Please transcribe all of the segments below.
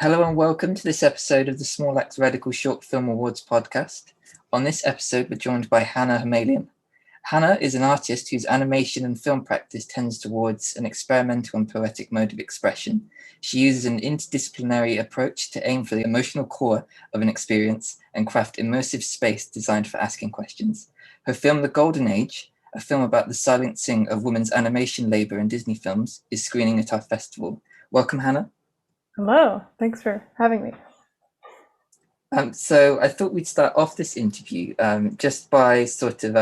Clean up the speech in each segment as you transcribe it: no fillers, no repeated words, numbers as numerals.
Hello and welcome to this episode of the Small Axe Radical Short Film Awards podcast. On this episode, we're joined by Hannah Hamalian. Hannah is an artist whose animation and film practice tends towards an experimental and poetic mode of expression. She uses an interdisciplinary approach to aim for the emotional core of an experience and craft immersive space designed for asking questions. Her film The Golden Age, a film about the silencing of women's animation labor in Disney films, is screening at our festival. Welcome, Hannah. Hello, thanks for having me. So I thought we'd start off this interview just by sort of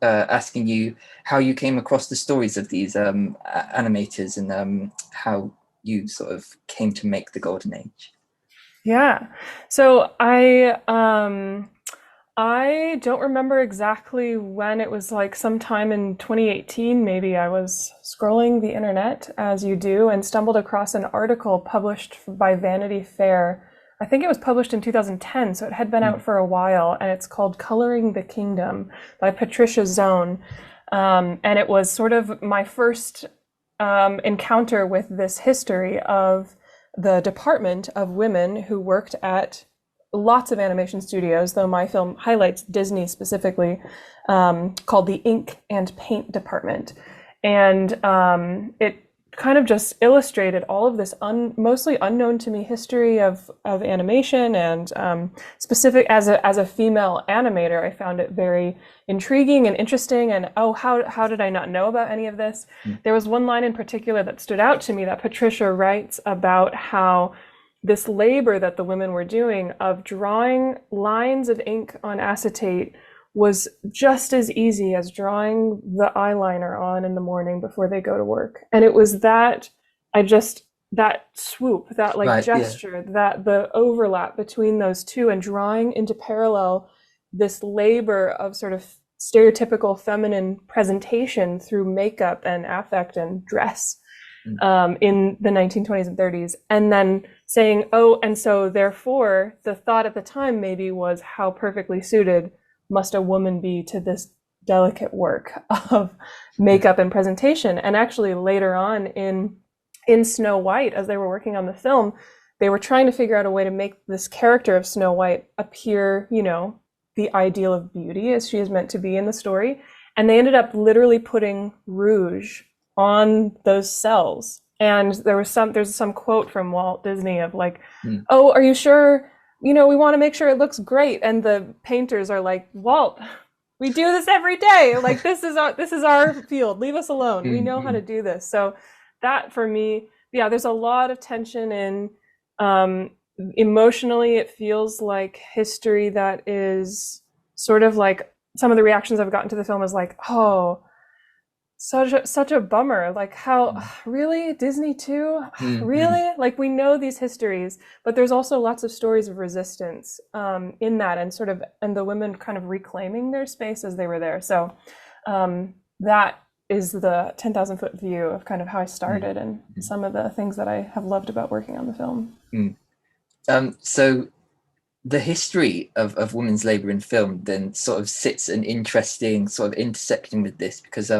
asking you how you came across the stories of these animators and how you sort of came to make The Golden Age. Yeah, so I don't remember exactly when. It was like sometime in 2018, maybe. I was scrolling the internet as you do and stumbled across an article published by Vanity Fair. I think it was published in 2010, so it had been out for a while, and it's called Coloring the Kingdom by Patricia Zone. And it was sort of my first encounter with this history of the department of women who worked at lots of animation studios, though my film highlights Disney specifically, called the Ink and Paint Department. And it kind of just illustrated all of this mostly unknown to me history of animation, and specific as a female animator, I found it very intriguing and interesting. And how did I not know about any of this? There was one line in particular that stood out to me that Patricia writes about how this labor that the women were doing of drawing lines of ink on acetate was just as easy as drawing the eyeliner on in the morning before they go to work. And it was that swoop, that like Right, gesture, that the overlap between those two and drawing into parallel this labor of sort of stereotypical feminine presentation through makeup and affect and dress in the 1920s and 30s, and then saying, oh, and so therefore the thought at the time maybe was, how perfectly suited must a woman be to this delicate work of makeup and presentation. And actually later on in Snow White, as they were working on the film, they were trying to figure out a way to make this character of Snow White appear, the ideal of beauty as she is meant to be in the story. And they ended up literally putting rouge on those cells. And there's some quote from Walt Disney of like, oh, are you sure? We want to make sure it looks great. And the painters are like, Walt, we do this every day. Like, this is our field. Leave us alone. We know how to do this. So that for me, yeah, there's a lot of tension in emotionally, it feels like history that is sort of like, some of the reactions I've gotten to the film is like, oh, such a bummer. Like, how really Disney too? Really? Like, we know these histories, but there's also lots of stories of resistance in that, and the women kind of reclaiming their space as they were there. So that is the 10,000 foot view of kind of how I started and some of the things that I have loved about working on the film. So the history of women's labor in film then sort of sits an interesting sort of intersection with this, because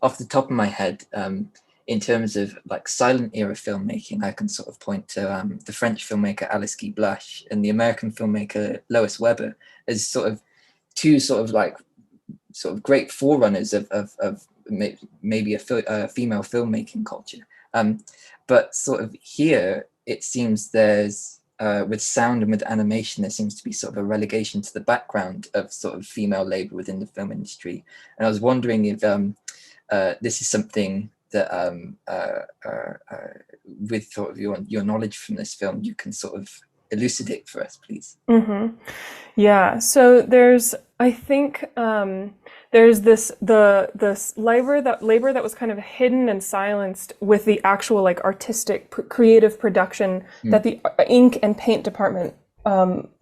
off the top of my head, in terms of like silent era filmmaking, I can sort of point to the French filmmaker Alice Guy Blache and the American filmmaker Lois Weber as sort of two sort of great forerunners of maybe a female filmmaking culture. But sort of here, it seems there's with sound and with animation, there seems to be sort of a relegation to the background of sort of female labor within the film industry. And I was wondering if this is something that with sort of your knowledge from this film, you can sort of elucidate for us, please. Yeah, so I think there's this labor that was kind of hidden and silenced with the actual like artistic creative production that the ink and paint department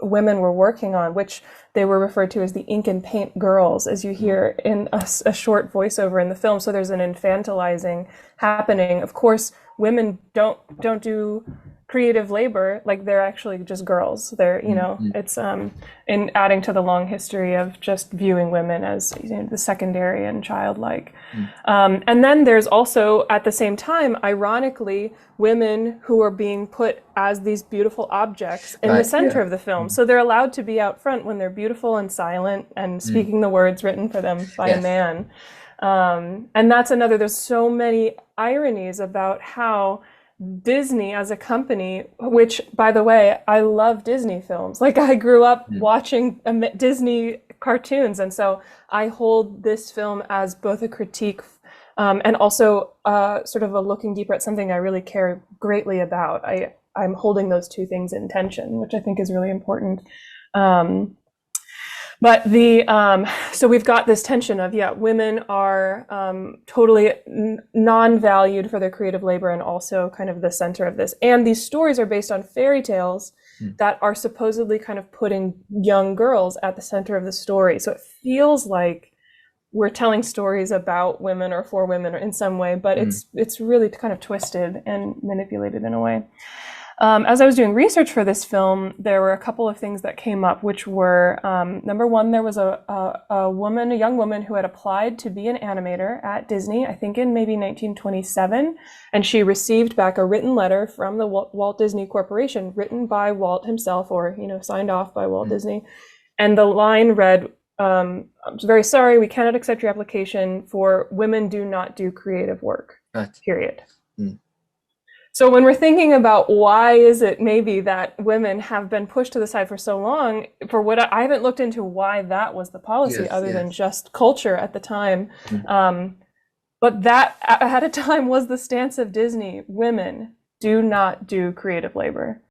women were working on, which they were referred to as the ink and paint girls, as you hear in a short voiceover in the film. So there's an infantilizing happening. Of course, women don't do creative labor, like they're actually just girls. They're, you know, Mm-hmm. it's in adding to the long history of just viewing women as, you know, the secondary and childlike. And then there's also, at the same time, ironically, women who are being put as these beautiful objects in the Right. center Yeah. of the film. So they're allowed to be out front when they're beautiful and silent and Mm. speaking the words written for them by a Yes. man. And that's another, there's so many ironies about how Disney as a company, which, by the way, I love Disney films. Like, I grew up Mm. watching Disney cartoons, and so I hold this film as both a critique and also sort of a looking deeper at something I really care greatly about. I'm holding those two things in tension, which I think is really important. But so we've got this tension of, yeah, women are totally non-valued for their creative labor and also kind of the center of this. And these stories are based on fairy tales that are supposedly kind of putting young girls at the center of the story. So it feels like we're telling stories about women or for women in some way, but it's really kind of twisted and manipulated in a way. As I was doing research for this film, there were a couple of things that came up, which were, number one, there was a young woman who had applied to be an animator at Disney, I think in maybe 1927, and she received back a written letter from the Walt Disney Corporation, written by Walt himself, or, you know, signed off by Walt Disney. And the line read, I'm very sorry, we cannot accept your application for women do not do creative work, Right. period. So when we're thinking about why is it maybe that women have been pushed to the side for so long, for what I haven't looked into why that was the policy other than just culture at the time. But that at a time was the stance of Disney. Women do not do creative labor.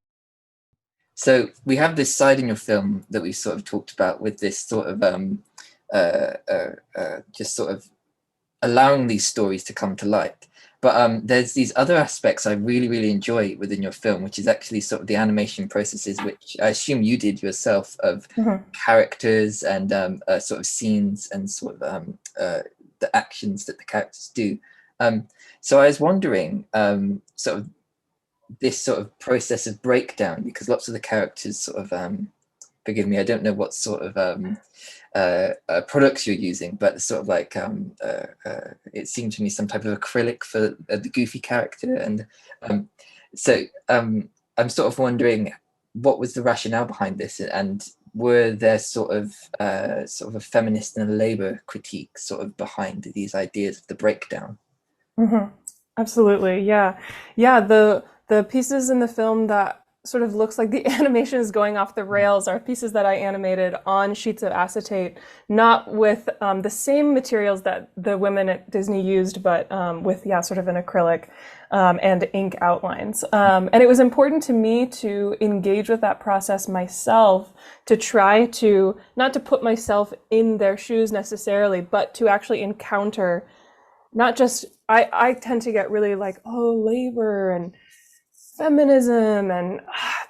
So we have this side in your film that we sort of talked about with this sort of just sort of allowing these stories to come to light. But there's these other aspects I really, really enjoy within your film, which is actually sort of the animation processes, which I assume you did yourself, of characters and sort of scenes and sort of the actions that the characters do. So I was wondering, sort of this sort of process of breakdown, because lots of the characters sort of, forgive me, I don't know what sort of products you're using, but sort of like it seemed to me some type of acrylic for the Goofy character, and I'm sort of wondering what was the rationale behind this, and were there sort of a feminist and a labor critique sort of behind these ideas of the breakdown? Absolutely, yeah. The pieces in the film that sort of looks like the animation is going off the rails are pieces that I animated on sheets of acetate, not with the same materials that the women at Disney used, but with, yeah, sort of an acrylic and ink outlines. And it was important to me to engage with that process myself, to try to, not to put myself in their shoes necessarily, but to actually encounter not just, I tend to get really like, oh, labor and feminism and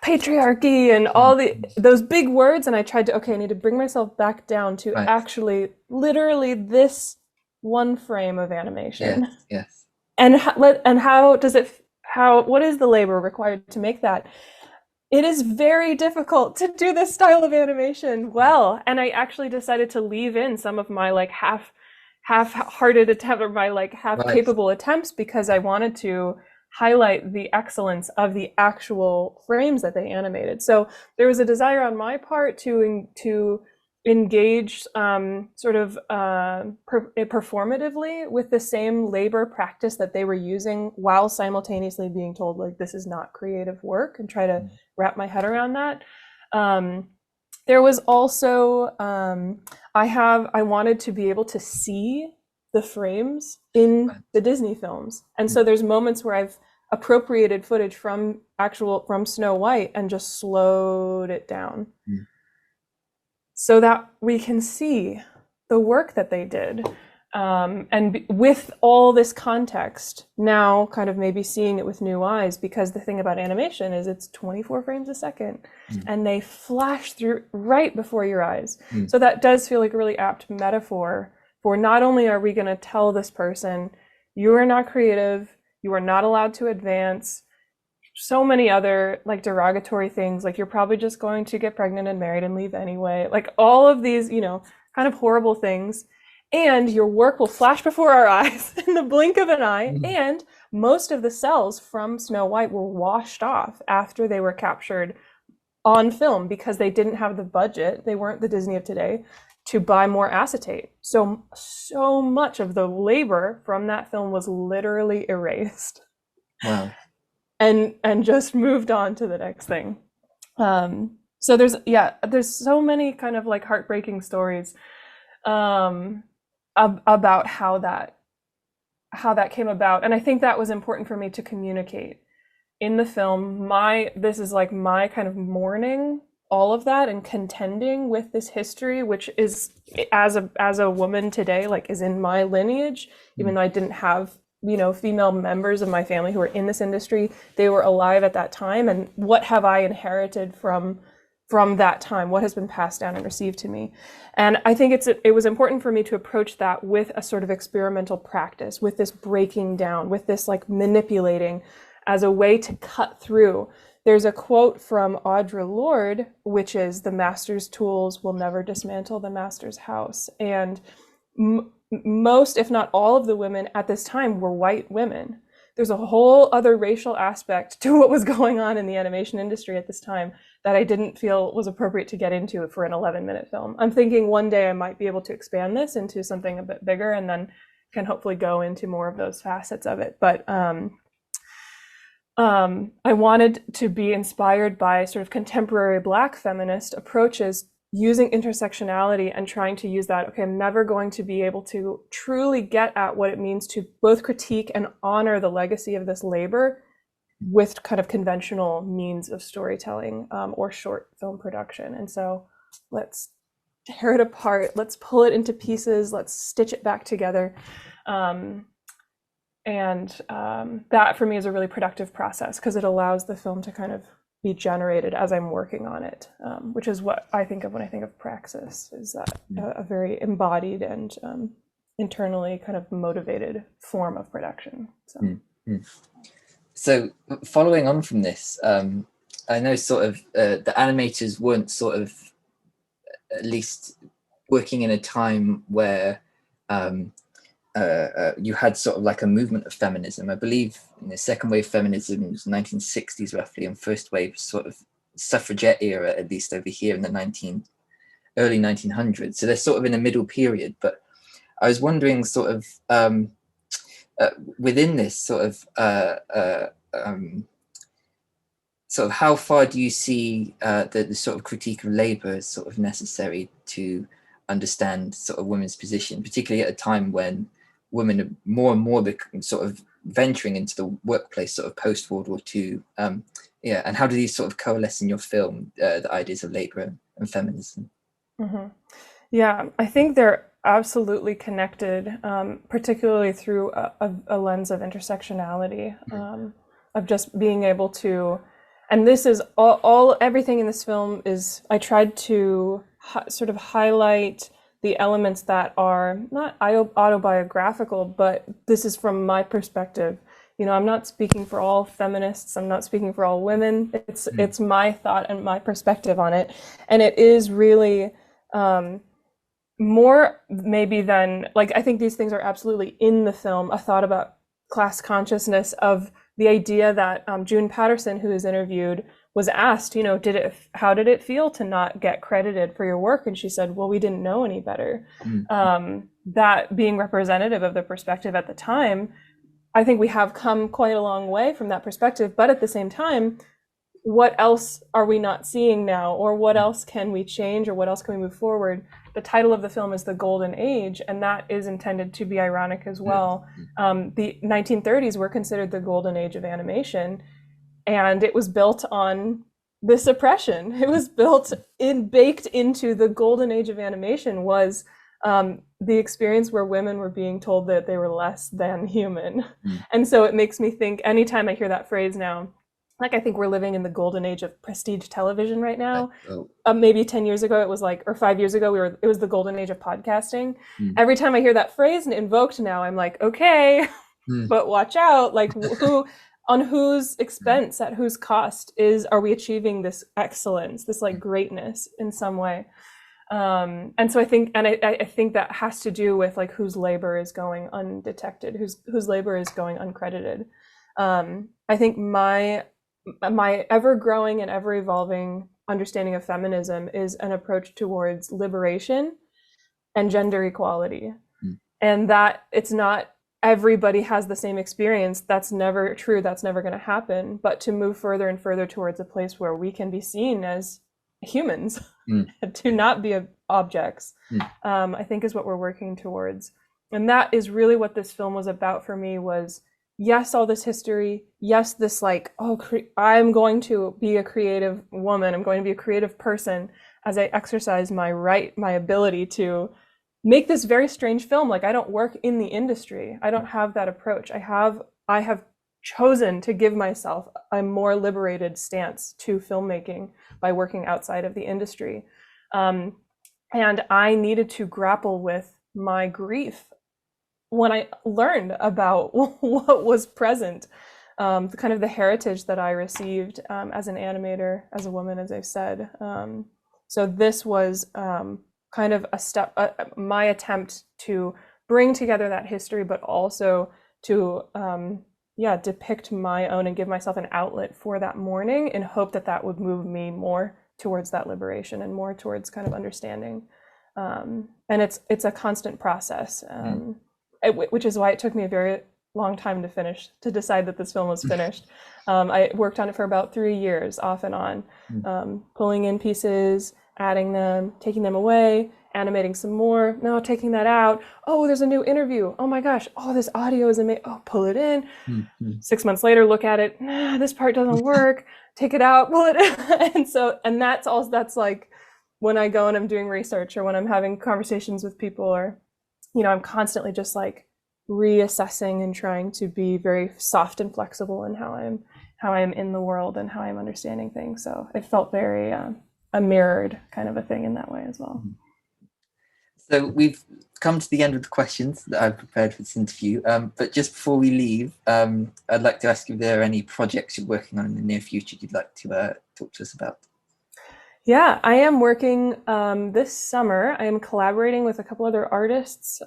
patriarchy and all those big words, and I tried to, okay, I need to bring myself back down to actually literally this one frame of animation. Yes. And how does it, what is the labor required to make that? It is very difficult to do this style of animation well, and I actually decided to leave in some of my like half-hearted attempt, or my like half-capable attempts, because I wanted to highlight the excellence of the actual frames that they animated. So there was a desire on my part to engage sort of performatively with the same labor practice that they were using, while simultaneously being told like this is not creative work, and try to wrap my head around that. There was also I wanted to be able to see the frames in the Disney films, and so there's moments where I've appropriated footage from Snow White and just slowed it down so that we can see the work that they did. And with all this context, now kind of maybe seeing it with new eyes, because the thing about animation is it's 24 frames a second and they flash through right before your eyes. So that does feel like a really apt metaphor for, not only are we going to tell this person, you are not creative, you are not allowed to advance, so many other like derogatory things, like you're probably just going to get pregnant and married and leave anyway, like all of these, kind of horrible things. And your work will flash before our eyes in the blink of an eye. Mm. And most of the cells from Snow White were washed off after they were captured on film because they didn't have the budget. They weren't the Disney of today to buy more acetate. So much of the labor from that film was literally erased. Wow. And just moved on to the next thing. So there's so many kind of like heartbreaking stories about how that came about, and I think that was important for me to communicate in the film. This is like my kind of mourning all of that and contending with this history, which is as a woman today, like is in my lineage, even though I didn't have female members of my family who were in this industry. They were alive at that time, and what have I inherited from that time? What has been passed down and received to me? And I think it was important for me to approach that with a sort of experimental practice, with this breaking down, with this like manipulating as a way to cut through. There's a quote from Audre Lorde, which is, "The master's tools will never dismantle the master's house." And most, if not all, of the women at this time were white women. There's a whole other racial aspect to what was going on in the animation industry at this time that I didn't feel was appropriate to get into for an 11-minute film. I'm thinking one day I might be able to expand this into something a bit bigger and then can hopefully go into more of those facets of it. But I wanted to be inspired by sort of contemporary Black feminist approaches using intersectionality and trying to use that. Okay, I'm never going to be able to truly get at what it means to both critique and honor the legacy of this labor with kind of conventional means of storytelling or short film production. And so let's tear it apart, let's pull it into pieces, let's stitch it back together. That for me is a really productive process because it allows the film to kind of be generated as I'm working on it, which is what I think of when I think of praxis, is that a very embodied and internally kind of motivated form of production. So following on from this, I know sort of the animators weren't sort of at least working in a time where you had sort of like a movement of feminism. I believe second wave feminism was 1960s roughly, and first wave sort of suffragette era, at least over here in the early 1900s. So they're sort of in a middle period. But I was wondering sort of within this sort of how far do you see the sort of critique of labor as sort of necessary to understand sort of women's position, particularly at a time when women are more and more sort of venturing into the workplace sort of post World War II. And how do these sort of coalesce in your film, the ideas of labor and feminism? Mm-hmm. Yeah, I think they're absolutely connected, particularly through a lens of intersectionality, of just being able to, and this is everything in this film is, I tried to sort of highlight the elements that are not autobiographical, but this is from my perspective. I'm not speaking for all feminists. I'm not speaking for all women. It's my thought and my perspective on it. And it is really more maybe than, like, I think these things are absolutely in the film, a thought about class consciousness, of the idea that June Patterson, who is interviewed, was asked, how did it feel to not get credited for your work? And she said, well, we didn't know any better. That being representative of the perspective at the time, I think we have come quite a long way from that perspective. But at the same time, what else are we not seeing now? Or what else can we change? Or what else can we move forward? The title of the film is The Golden Age, and that is intended to be ironic as well. The 1930s were considered the golden age of animation. And it was built on this oppression. It was baked into the golden age of animation was the experience where women were being told that they were less than human. And so it makes me think, anytime I hear that phrase now, like, I think we're living in the golden age of prestige television right now. Maybe 10 years ago, it was like, or 5 years ago, it was the golden age of podcasting. Every time I hear that phrase invoked now, I'm like, okay, but watch out. Like, who on whose expense, at whose cost are we achieving this excellence, this like greatness in some way? And so I think that has to do with like whose labor is going undetected, whose labor is going uncredited. I think my ever growing and ever evolving understanding of feminism is an approach towards liberation and gender equality. Mm. And that it's not everybody has the same experience. That's never true. That's never going to happen. But to move further and further towards a place where we can be seen as humans, to not be objects, I think is what we're working towards. And that is really what this film was about for me. Was yes, all this history, yes, this like, I'm going to be a creative woman, I'm going to be a creative person as I exercise my ability to make this very strange film. Like, I don't work in the industry, I don't have that approach. I have chosen to give myself a more liberated stance to filmmaking by working outside of the industry. And I needed to grapple with my grief when I learned about what was present, the kind of the heritage that I received as an animator, as a woman, as I've said. So this was kind of my attempt to bring together that history, but also to depict my own and give myself an outlet for that mourning, in hope that that would move me more towards that liberation and more towards kind of understanding. And it's a constant process. Which is why it took me a very long time to decide that this film was finished. I worked on it for about 3 years, off and on, pulling in pieces, adding them, taking them away, animating some more, no, taking that out. Oh, there's a new interview. Oh my gosh, this audio is amazing. Oh, pull it in. 6 months later, look at it. Nah, this part doesn't work. Take it out, pull it in. And that's like when I go and I'm doing research, or when I'm having conversations with people, or I'm constantly just like reassessing and trying to be very soft and flexible in how I'm in the world and how I'm understanding things. So it felt very a mirrored kind of a thing in that way as well. So we've come to the end of the questions that I've prepared for this interview. But just before we leave, I'd like to ask if there are any projects you're working on in the near future you'd like to talk to us about. Yeah, I am working this summer. I am collaborating with a couple other artists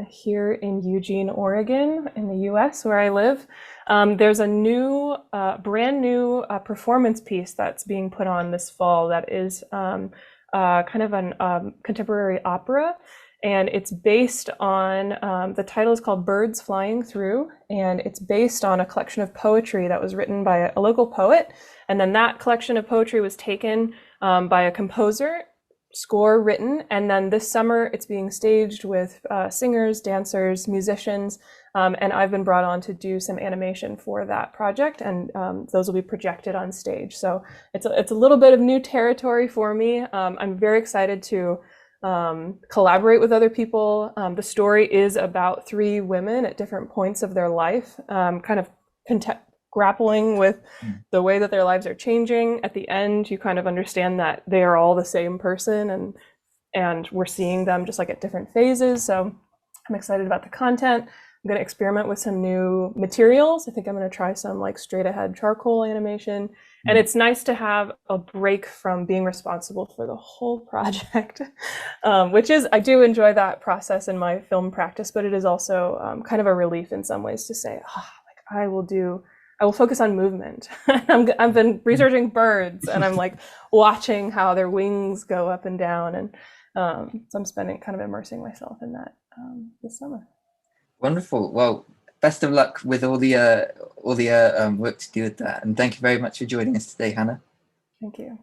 here in Eugene, Oregon, in the US, where I live. There's a brand new performance piece that's being put on this fall that is kind of an contemporary opera. And it's based on, the title is called Birds Flying Through, and it's based on a collection of poetry that was written by a local poet. And then that collection of poetry was taken by a composer, score written, and then this summer it's being staged with singers, dancers, musicians, and I've been brought on to do some animation for that project, and those will be projected on stage. So it's a little bit of new territory for me. I'm very excited to collaborate with other people. The story is about 3 women at different points of their life, kind of grappling with the way that their lives are changing. At the end, you kind of understand that they are all the same person, and we're seeing them just like at different phases. So I'm excited about the content. I'm going to experiment with some new materials. I think I'm going to try some like straight ahead charcoal animation. And it's nice to have a break from being responsible for the whole project, which is, I do enjoy that process in my film practice, but it is also kind of a relief in some ways to say, I will focus on movement. I've been researching birds, and I'm like watching how their wings go up and down. And so I'm spending kind of immersing myself in that this summer. Wonderful. Well, best of luck with all the work to do with that. And thank you very much for joining us today, Hannah. Thank you.